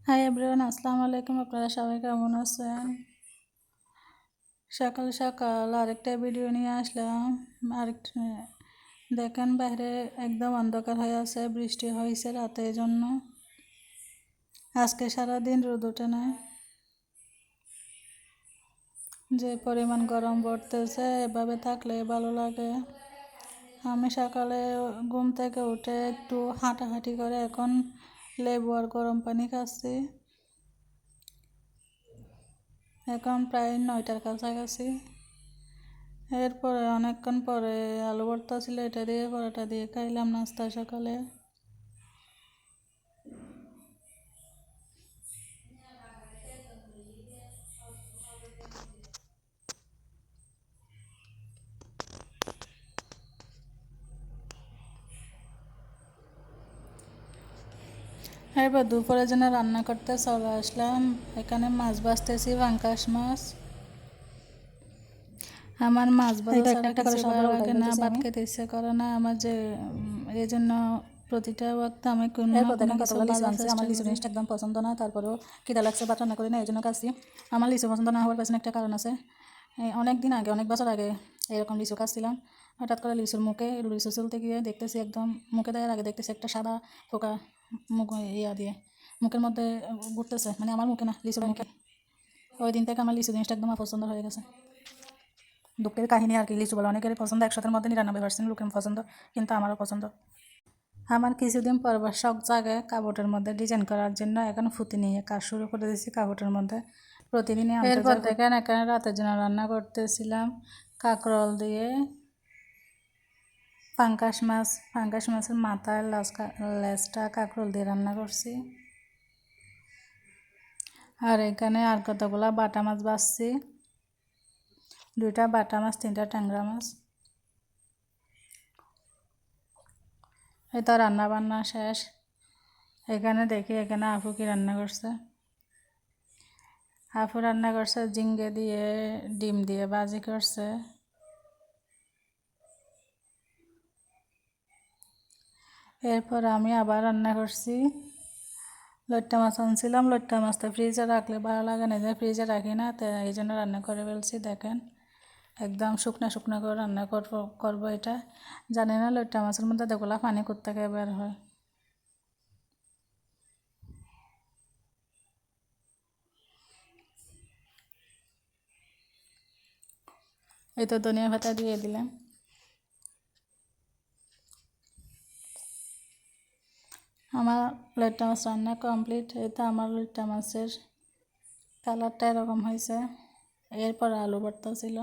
Hi everyone, আসসালামু আলাইকুম। আপনারা সবাই কেমন আছেন? সকাল সকাল আরেকটা ভিডিও নিয়ে আসলাম। আরেকটা দেখেন, বাইরে একদম অন্ধকার হয়ে আছে, বৃষ্টি হয়েছে রাতে, এই জন্য আজকে সারাদিন রোদ ওঠে না। যে পরিমাণ গরম পড়তেছে, এভাবে থাকলে ভালো লাগে। আমি সকালে ঘুম থেকে উঠে একটু হাঁটাহাঁটি করে এখন লেবু আর গরম পানি খাচ্ছি। এখন প্রায় 9টার কাছাকাছি। এরপরে অনেকক্ষণ পরে আলু ভর্তা ছিল, এটা দিয়ে পরোটা দিয়ে খাইলাম নাস্তা সকালে। এরপর দুপুরের জন্য রান্না করতে চলে আসলাম। এখানে মাছ ভাজতেছি, পাঙ্গাস মাছ। আমার মাছ ভাজা ছাড়া কিছু ভালো লাগে না, ভাত খেতে ইচ্ছে করে না আমার, যে এই জন্য প্রতিটা ওয়াক্ত আমি কোনো কিছু ভালো আমার লিচু জিনিসটা একদম পছন্দ না, তারপরেও খিদা লাগছে, ভাত রান্না করি না, এই জন্য খাচ্ছি। আমার লিচু পছন্দ না হওয়ার পেছনে একটা কারণ আছে। অনেক দিন আগে, অনেক বছর আগে এরকম লিচু খাচ্ছিলাম। হঠাৎ করে লিচুর মুখে লিচু চলতে গিয়ে দেখতেছি, একদম মুখে দেওয়ার আগে দেখতেছি একটা সাদা পোকা মুখ দিয়ে মুখের মধ্যে ঘুরতেছে, মানে আমার মুখে না, লিচুর মুখে। ওই দিন থেকে আমার লিচু জিনিসটা একদম অপছন্দ হয়ে গেছে। দুঃখের কাহিনী আর কি, লিচু বলে অনেকেরই পছন্দ, 100-এর মধ্যে 99% লোকের পছন্দ, কিন্তু আমারও পছন্দ। আমার কিছুদিন পর শখ জাগে কাপড়ের মধ্যে ডিজাইন করার জন্য। এখন ফুতি নিয়ে কাজ শুরু করে দিয়েছি কাপড়ের মধ্যে, প্রতিদিনই। এরপর দেখেন, এখানে রাতের জন্য রান্না করতেছিলাম কাঁকরোল দিয়ে পাঙ্গাস মাছের মাথার লেজটা কাঁকরোল দিয়ে রান্না করছি। আর এখানে আর কতগুলা বাটা মাছ ভাজছি, 2টা বাটা মাছ, 3টা ট্যাংরা মাছ। এই তো রান্না বান্না শেষ। এখানে দেখি, এখানে আপু কি রান্না করছে। আপু রান্না করছে ঝিঙ্গে দিয়ে ডিম দিয়ে ভাজি করছে। এরপর আমি আবার রান্না করছি, লইট্টা মাছ আনছিলাম। লইট্টা মাছটা ফ্রিজে রাখলে ভালো লাগে না, যে ফ্রিজে রাখি না, তো এই জন্য রান্না করে ফেলছি। দেখেন, একদম শুকনা শুকনা করে রান্না করবো এটা। জানি না লইট্টা মাছের মধ্যে দেখলা পানি কোত্থেকে বের হয়। এই তো ধনিয়া পাতা দিয়ে দিলাম। আমার লইট্টা মাছ রান্না কমপ্লিট। এই তো আমার লইট্টা মাছের কালারটা এরকম হয়েছে। এরপর আলু ভর্তা ছিল।